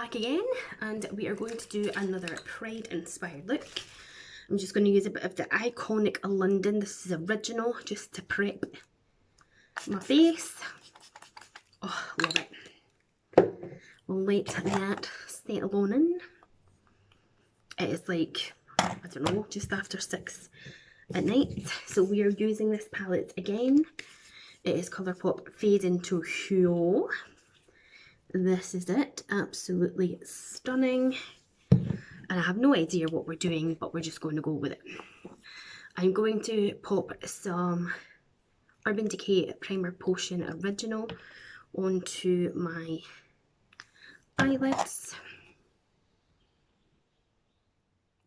back again, and we are going to do another Pride inspired look. I'm just going to use a bit of the Iconic London. This is original, just to prep my face. Oh, love it. We'll let that settle in. It is like, I don't know, just after 6 at night. So we are using this palette again. It is Colourpop Fade Into Hue. This is it, absolutely stunning. And I have no idea what we're doing, but we're just going to go with it. I'm going to pop some Urban Decay Primer Potion Original onto my eyelids.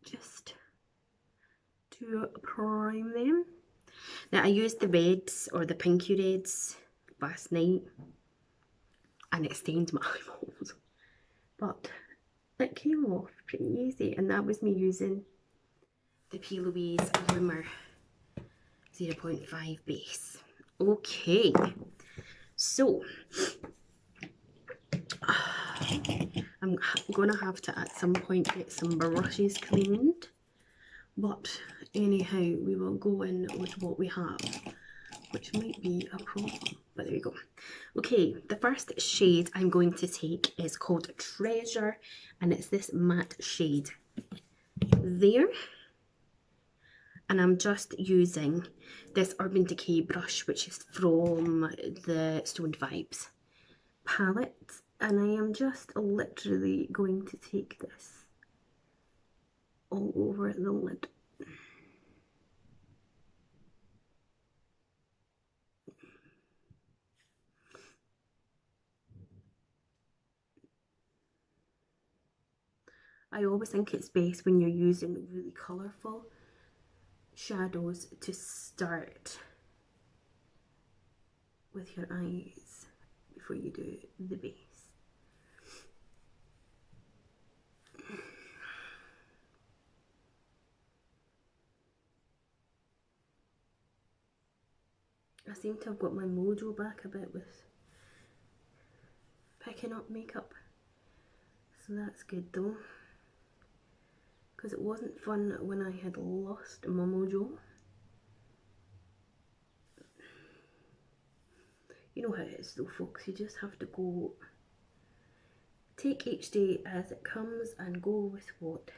Just to prime them. Now I used the reds, or the pinky reds, last night, and it stained my eyeballs. But it came off pretty easy, and that was me using the P. Louise Loomer 0.5 base. Okay, so I'm gonna have to at some point get some brushes cleaned, but anyhow we will go in with what we have, which might be a problem, but there you go. Okay, the first shade I'm going to take is called Treasure, and it's this matte shade there. And I'm just using this Urban Decay brush, which is from the Stoned Vibes palette, and I am just literally going to take this all over the lid. I always think it's best when you're using really colourful shadows to start with your eyes before you do the base. I seem to have got my mojo back a bit with picking up makeup, so that's good though, because it wasn't fun when I had lost my mojo. You know how it is though, folks, you just have to go, take each day as it comes and go with what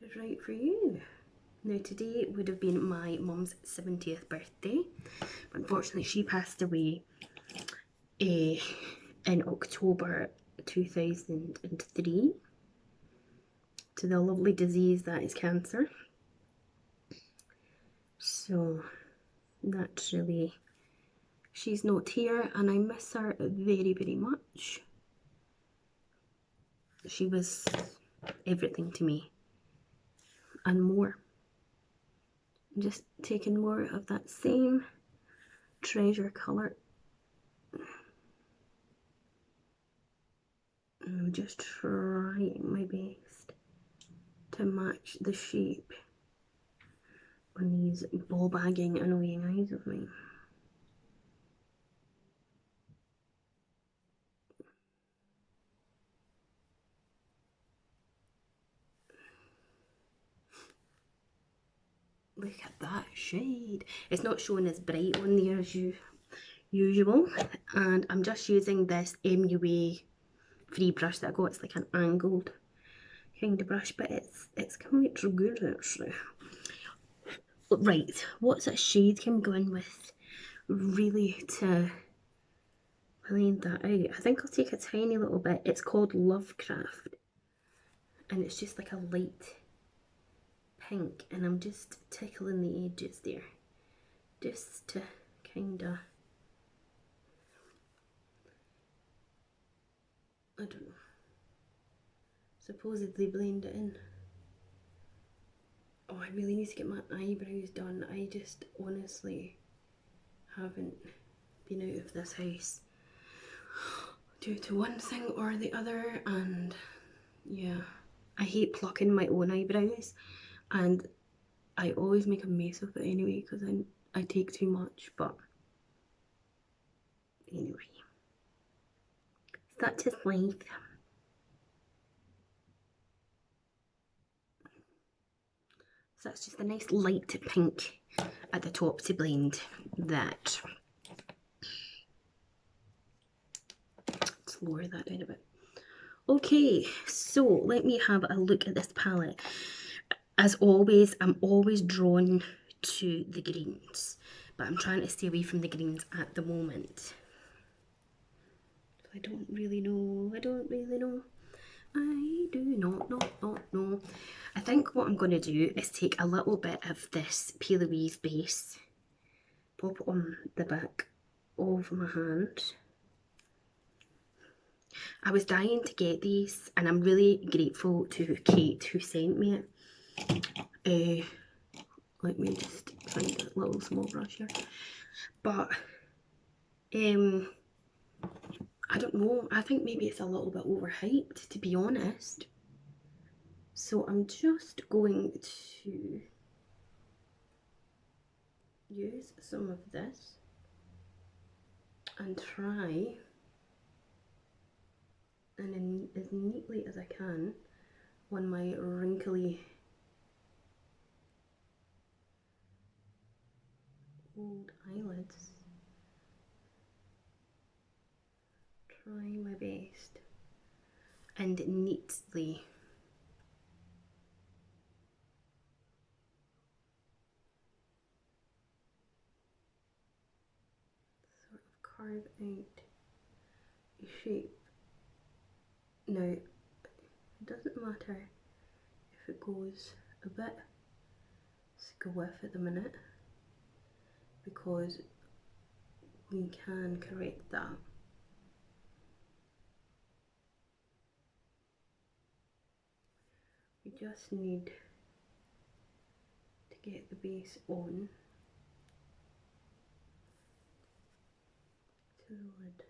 is right for you. Now today would have been my mum's 70th birthday, but unfortunately she passed away in October 2003 to the lovely disease that is cancer. So naturally she's not here, and I miss her very, very much. She was everything to me and more. I'm just taking more of that same Treasure colour, and I'm just trying my best to match the shape on these ball bagging annoying eyes of mine. Look at that shade. It's not showing as bright on there as usual, and I'm just using this MUA free brush that I got. It's like an angled kind of brush, but it's quite good actually. Right, what's a shade can go in with really to blend that out? I think I'll take a tiny little bit. It's called Lovecraft, and it's just like a light pink, and I'm just tickling the edges there just to kind of, I don't know, supposedly blend it in. Oh, I really need to get my eyebrows done. I just honestly haven't been out of this house due to one thing or the other, and yeah, I hate plucking my own eyebrows, and I always make a mess of it anyway because I take too much, but Anyway, such is life. So that's just a nice light pink at the top to blend that. Let's lower that down a bit. Okay, so let me have a look at this palette. As always, I'm always drawn to the greens, but I'm trying to stay away from the greens at the moment. I don't really know. I do not know. I think what I'm going to do is take a little bit of this P. Louise base, pop it on the back of my hand. I was dying to get these, and I'm really grateful to Kate who sent me it. Let me just find a little small brush here. But I don't know, I think maybe it's a little bit overhyped, to be honest. So I'm just going to use some of this and try and as neatly as I can on my wrinkly old eyelids. Try my best and neatly sort of carve out a shape. Now, it doesn't matter if it goes a bit squiff at the minute, because we can correct that. We just need to get the base on to the lid.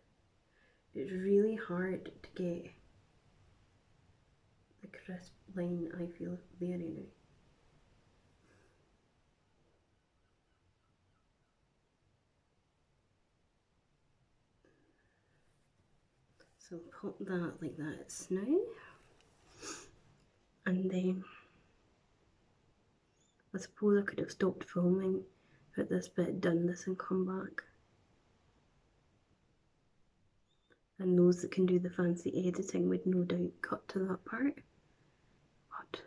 It's really hard to get the crisp line, I feel, there anyway. So pop that like that now, and then I suppose I could have stopped filming, put this bit, done this and come back. And those that can do the fancy editing would no doubt cut to that part. But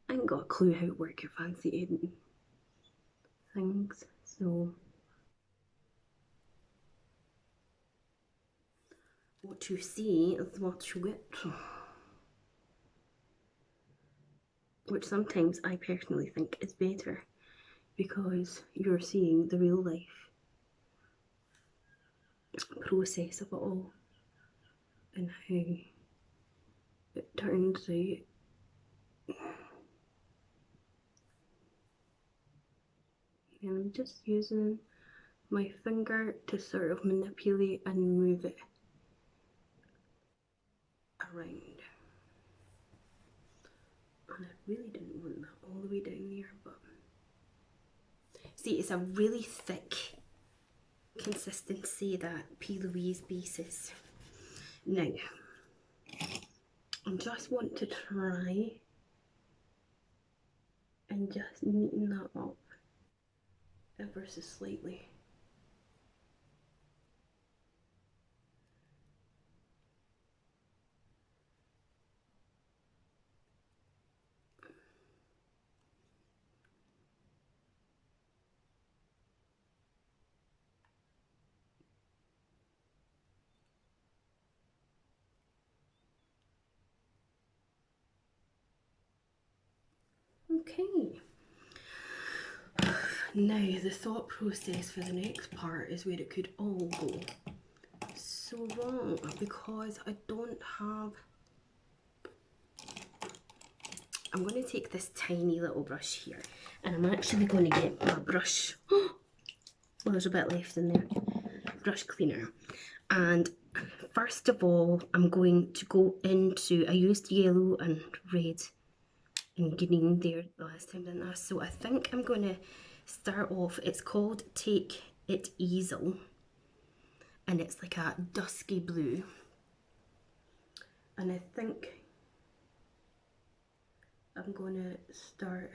I ain't got a clue how to work your fancy editing things, so what you see is what you get. Which sometimes I personally think is better, because you're seeing the real life process of it all and how it turns out. And I'm just using my finger to sort of manipulate and move it around. And I really didn't want that all the way down there, but see, it's a really thick consistency, that P. Louise base is. Now, I just want to try and just neaten that up ever so slightly. Okay. Now, the thought process for the next part is where it could all go so wrong, because I don't have... I'm going to take this tiny little brush here, and I'm actually going to get my brush... well, there's a bit left in there. Brush cleaner. And first of all, I'm going to go into... I used yellow and red and green there the last time, didn't I? So I think I'm going to start off, it's called Take It Easel, and it's like a dusky blue. And I think I'm going to start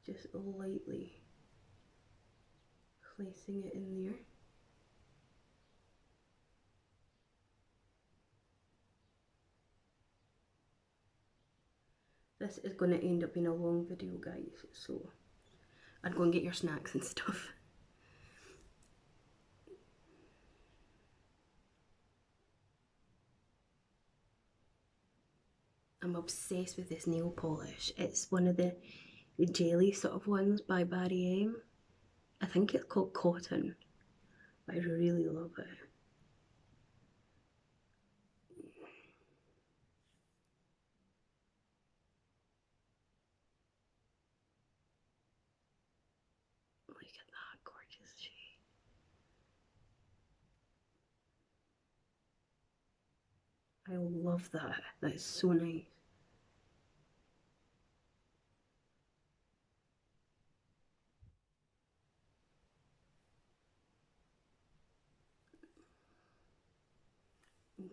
just lightly placing it in there. This is going to end up being a long video, guys, so I'd go and get your snacks and stuff. I'm obsessed with this nail polish. It's one of the jelly sort of ones by Barry M. I think it's called Cotton. I really love it. Look at that gorgeous shade. I love that. That is so nice.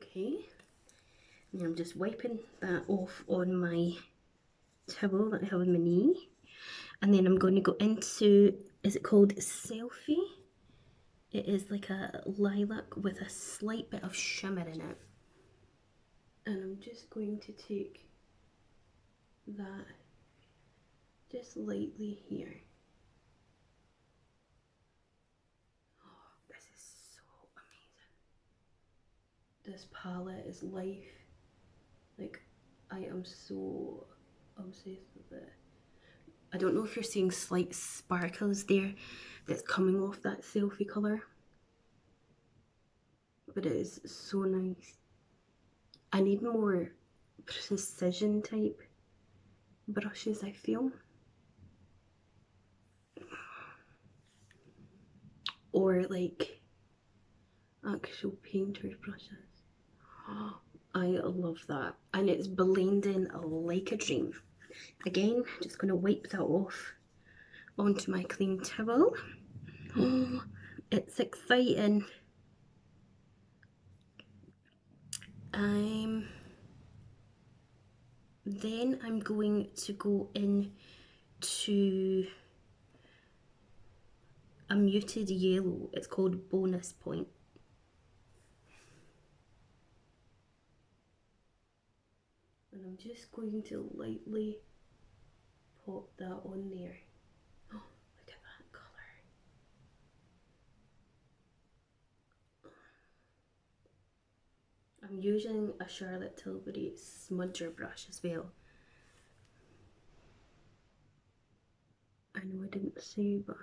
Okay. And I'm just wiping that off on my towel that I have on my knee. And then I'm going to go into, is it called Selfie? It is like a lilac with a slight bit of shimmer in it. And I'm just going to take that just lightly here. Oh, this is so amazing. This palette is life. Like, I am so obsessed with it. I don't know if you're seeing slight sparkles there that's coming off that Selfie colour, but it is so nice. I need more precision type brushes, I feel, or like actual painter's brushes. I love that, and it's blending like a dream. Again, just going to wipe that off onto my clean towel. Oh, it's exciting. Then I'm going to go in to a muted yellow. It's called Bonus Point. And I'm just going to lightly pop that on there. Oh, look at that colour. I'm using a Charlotte Tilbury smudger brush as well. I know I didn't say, but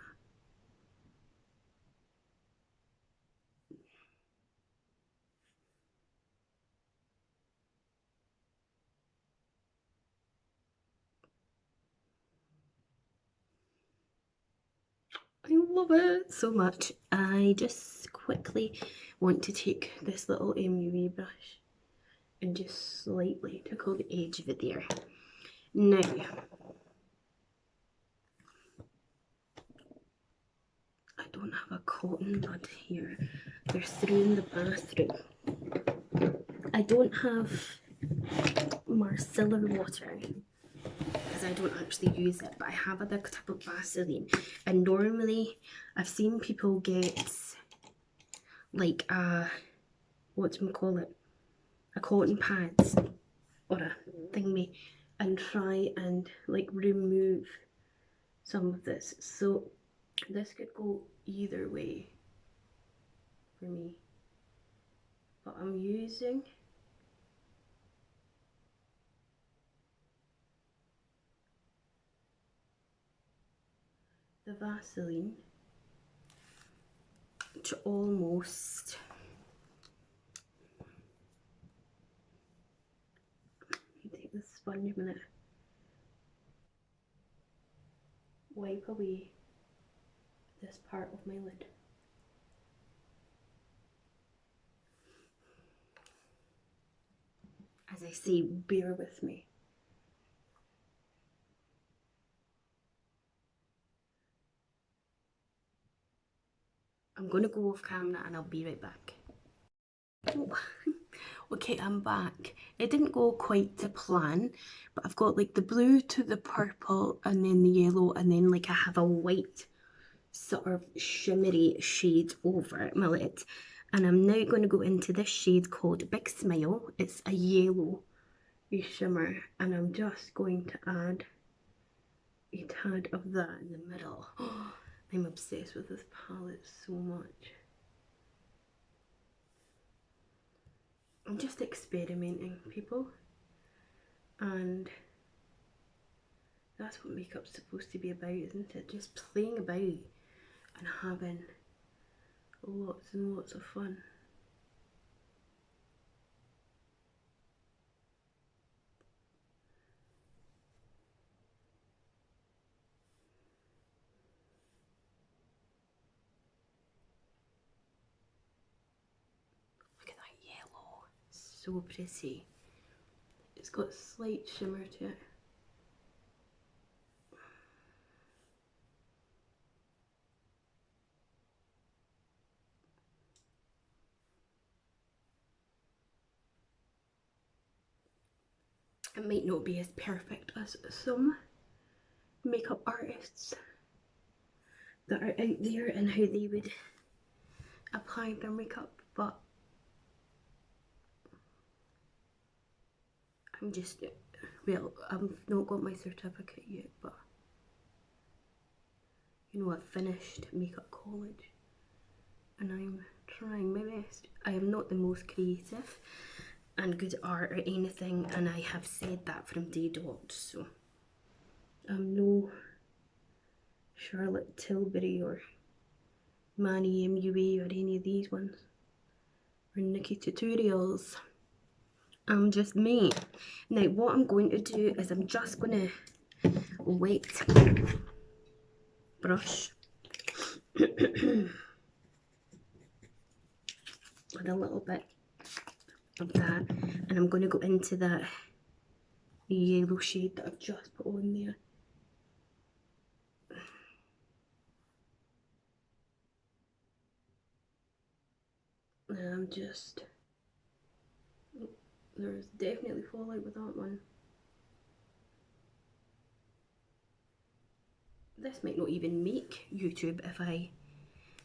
I love it so much. I just quickly want to take this little MUV brush and just slightly tickle the edge of it there. Now, I don't have a cotton bud here. They're through in the bathroom. I don't have micellar water because I don't actually use it, but I have a big tub of Vaseline. And normally I've seen people get like a, whatchamacallit, a cotton pads or a thingy and try and like remove some of this. So this could go either way for me, but I'm using the Vaseline to almost take this sponge a minute, wipe away this part of my lid. As I say, bear with me. I'm I'm going to go off camera and I'll be right back. Oh. Okay, I'm back. It didn't go quite to plan, but I've got like the blue to the purple and then the yellow, and then like I have a white sort of shimmery shade over my lid. And I'm now going to go into this shade called Big Smile. It's a yellow shimmer, and I'm just going to add a tad of that in the middle. I'm obsessed with this palette so much. I'm just experimenting, people, and that's what makeup's supposed to be about, isn't it? Just playing about and having lots and lots of fun. Look at that yellow, so pretty. It's got slight shimmer to it. It might not be as perfect as some makeup artists that are out there and how they would apply their makeup, but I'm just, well, I've not got my certificate yet, but you know, I've finished makeup college and I'm trying my best. I am not the most creative and good at art or anything, and I have said that from day dot, so I'm no Charlotte Tilbury or Manny MUA or any of these ones, or Nikki Tutorials. I'm just me. Now what I'm going to do is I'm just going to wet brush with a little bit of that, and I'm going to go into that yellow shade that I've just put on there. And I'm just, there's definitely fallout with that one. This might not even make YouTube if I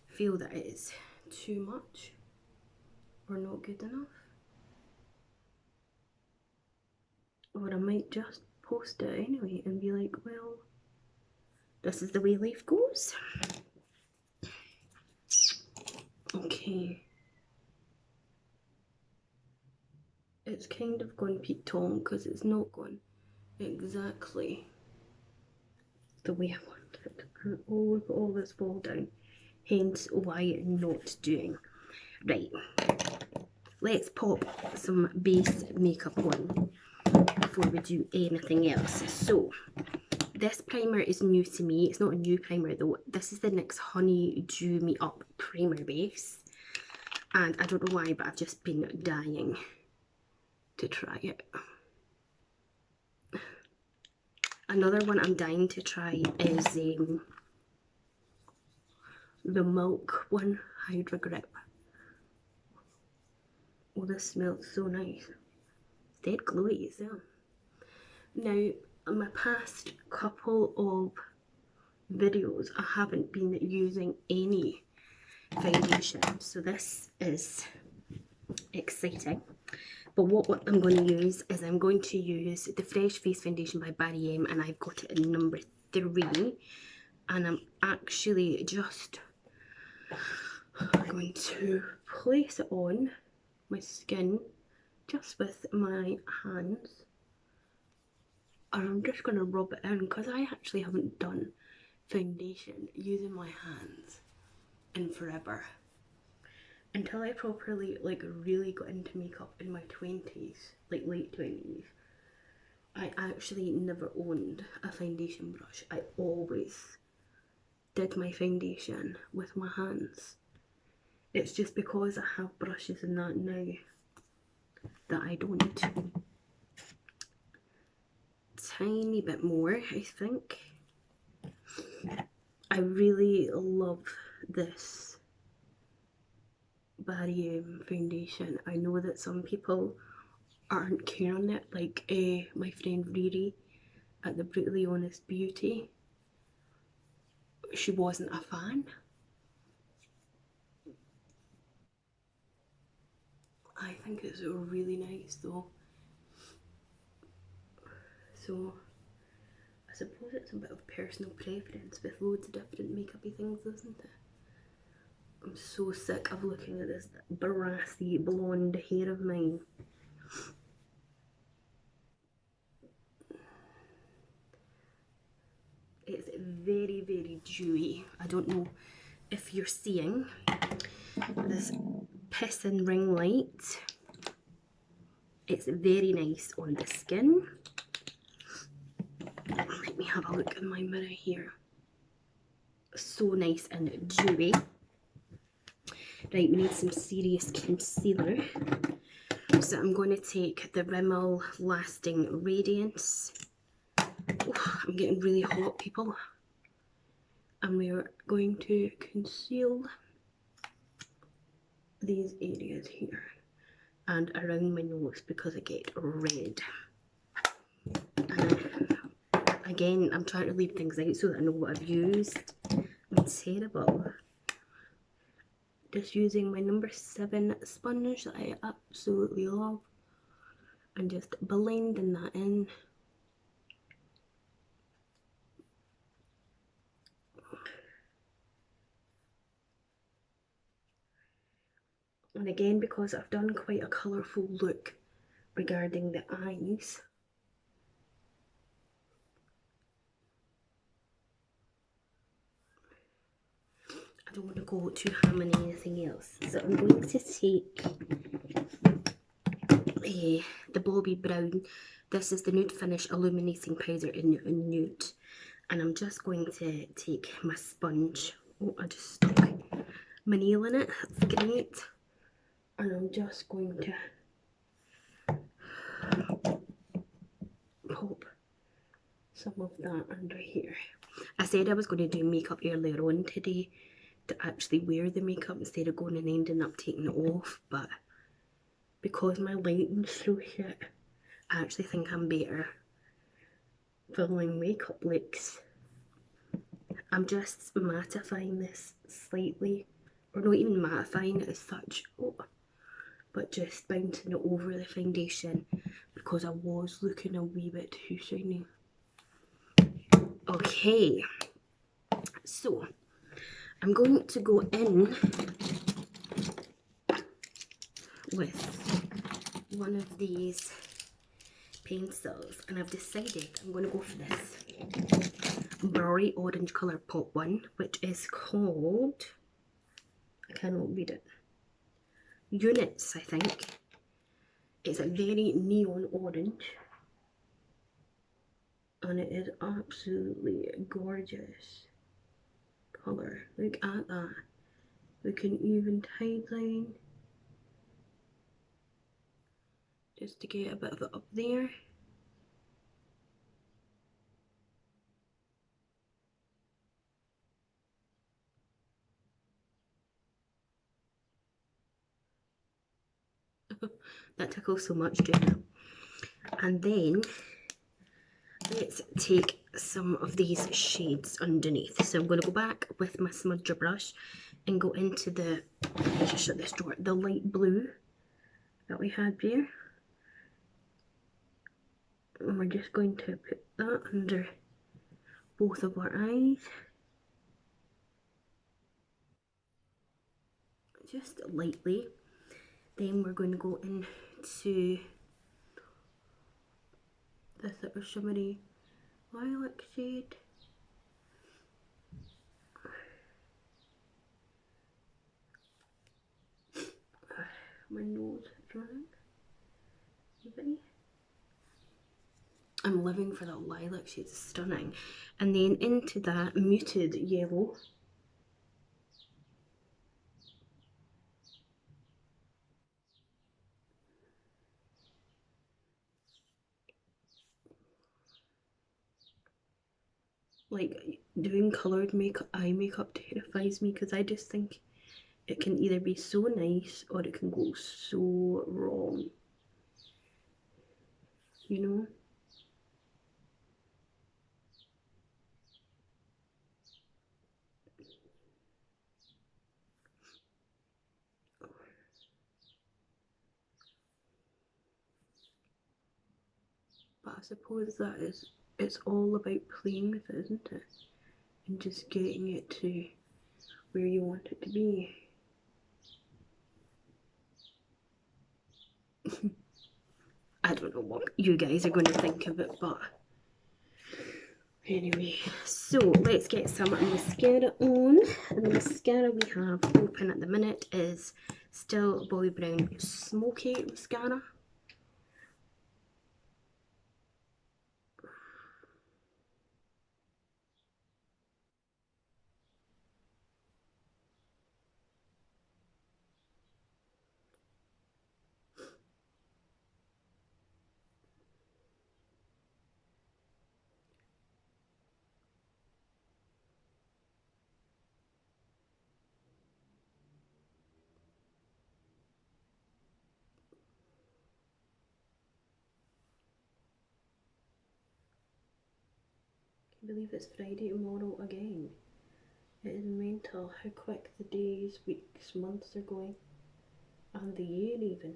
feel that it is too much or not good enough. Or I might just post it anyway and be like, well, this is the way life goes. Okay. It's kind of gone Pete Tong because it's not gone exactly the way I wanted. And oh, look at all this fall down. Hence why I'm not doing. Right. Let's pop some base makeup on before we do anything else. So, this primer is new to me. It's not a new primer though. This is the NYX Honey Dew Me Up Primer Base. And I don't know why, but I've just been dying to try it. Another one I'm dying to try is the Milk one, Hydra Grip. Oh, this smells so nice. It's dead glowy as well. Now, in my past couple of videos, I haven't been using any foundation, so this is exciting. But what I'm going to use is I'm going to use the Fresh Face Foundation by Barry M, and I've got it in number 3, and I'm actually just going to place it on my skin just with my hands, and I'm just going to rub it in because I actually haven't done foundation using my hands in forever. Until I properly like really got into makeup in my 20s, like late 20s, I actually never owned a foundation brush. I always did my foundation with my hands. It's just because I have brushes and that now that I don't. Tiny bit more, I think. I really love this Barium foundation. I know that some people aren't keen on it, like my friend Riri at the Brutally Honest Beauty. She wasn't a fan. I think it's really nice though. So I suppose it's a bit of personal preference with loads of different makeupy things, isn't it? I'm so sick of looking at this brassy blonde hair of mine. It's very, very dewy. I don't know if you're seeing this piston ring light. It's very nice on the skin. Let me have a look in my mirror here. So nice and dewy. Right, we need some serious concealer. So I'm going to take the Rimmel Lasting Radiance. Oh, I'm getting really hot, people. And we're going to conceal these areas here and around my nose because I get red. And again, I'm trying to leave things out so that I know what I've used. I'm terrible. Just using my number 7 sponge that I absolutely love and just blending that in. And again, because I've done quite a colourful look regarding the eyes, I don't want to go too ham on anything else. So I'm going to take the Bobbi Brown. This is the Nude Finish Illuminating Powder in Nude. And I'm just going to take my sponge. Oh, I just stuck my nail in it. That's great. And I'm just going to pop some of that under here. I said I was going to do makeup earlier on today to actually wear the makeup instead of going and ending up taking it off, but because my lighting's so shit, I actually think I'm better filming makeup looks. I'm just mattifying this slightly, or not even mattifying it as such, but just bouncing it over the foundation because I was looking a wee bit too shiny. Okay, so I'm going to go in with one of these pencils, and I've decided I'm going to go for this bright orange colour pop one, which is called, I cannot read it, Units, I think. It's a very neon orange and it is absolutely gorgeous colour. Look at that. We can even tie line just to get a bit of it up there. That tickles so much, Jenna. And then let's take some of these shades underneath. So I'm going to go back with my smudger brush and go into the, let's just shut this door, the light blue that we had there. And we're just going to put that under both of our eyes. Just lightly. Then we're going to go into this little shimmery lilac shade. My nose is running. I'm living for that lilac shade, it's stunning. And then into that muted yellow. Like, doing coloured eye makeup terrifies me because I just think it can either be so nice or it can go so wrong, you know? But I suppose that is, it's all about playing with it, isn't it? And just getting it to where you want it to be. I don't know what you guys are going to think of it, but anyway, so let's get some mascara on. And the mascara we have open at the minute is still Bobbi Brown Smoky Mascara. I believe it's Friday tomorrow again. It is mental how quick the days, weeks, months are going, and the year even.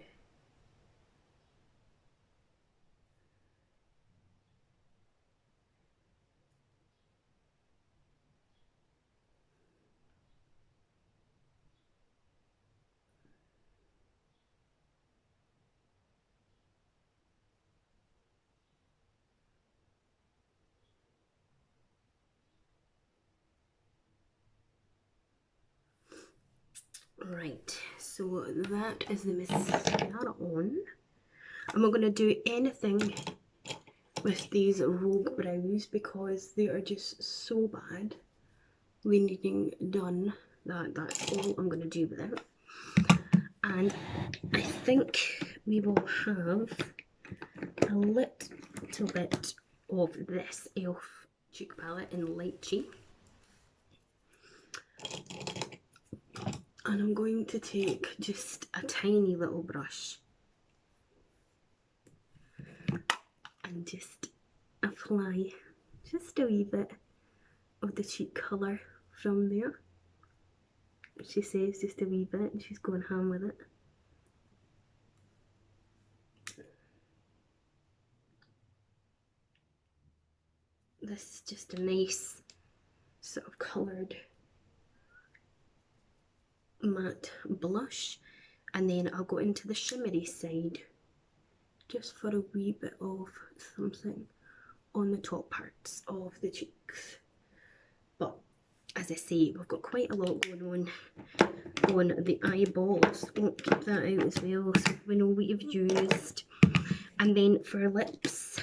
Right, so that is the mascara on. I'm not going to do anything with these Rogue brows because they are just so bad when needing done that that's all I'm going to do with it. And I think we will have a little bit of this e.l.f. cheek palette in Lychee. And I'm going to take just a tiny little brush and just apply just a wee bit of the cheek colour from there. She says just a wee bit and she's going ham with it. This is just a nice sort of coloured matte blush, and then I'll go into the shimmery side just for a wee bit of something on the top parts of the cheeks. But as I say, we've got quite a lot going on the eyeballs. We'll keep that out as well so we know what you've used. And then for lips,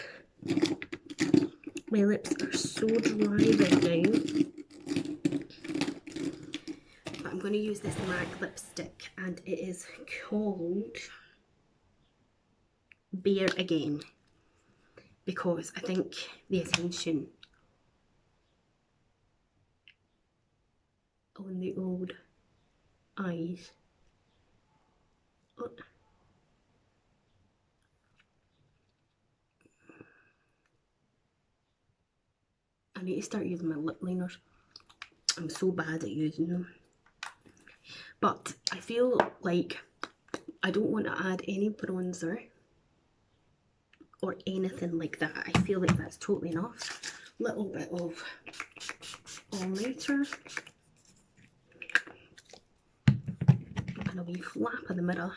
my lips are so dry right now. But I'm going to use this MAC lipstick and it is called Bare Again, because I think the attention on the old eyes. Oh. I need to start using my lip liners. I'm so bad at using them. But I feel like I don't want to add any bronzer or anything like that. I feel like that's totally enough. Little bit of all-nighter and a wee flap of the mirror.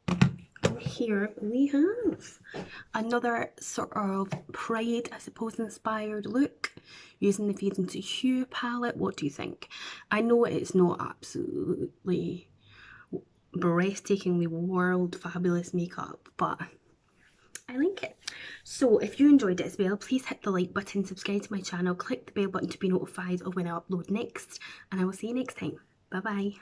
And here we have another sort of Pride, I suppose, inspired look using the Fade into Hue palette. What do you think? I know it's not absolutely breathtakingly world fabulous makeup, but I like it. So if you enjoyed it as well, please hit the like button, subscribe to my channel, click the bell button to be notified of when I upload next, and I will see you next time. Bye bye.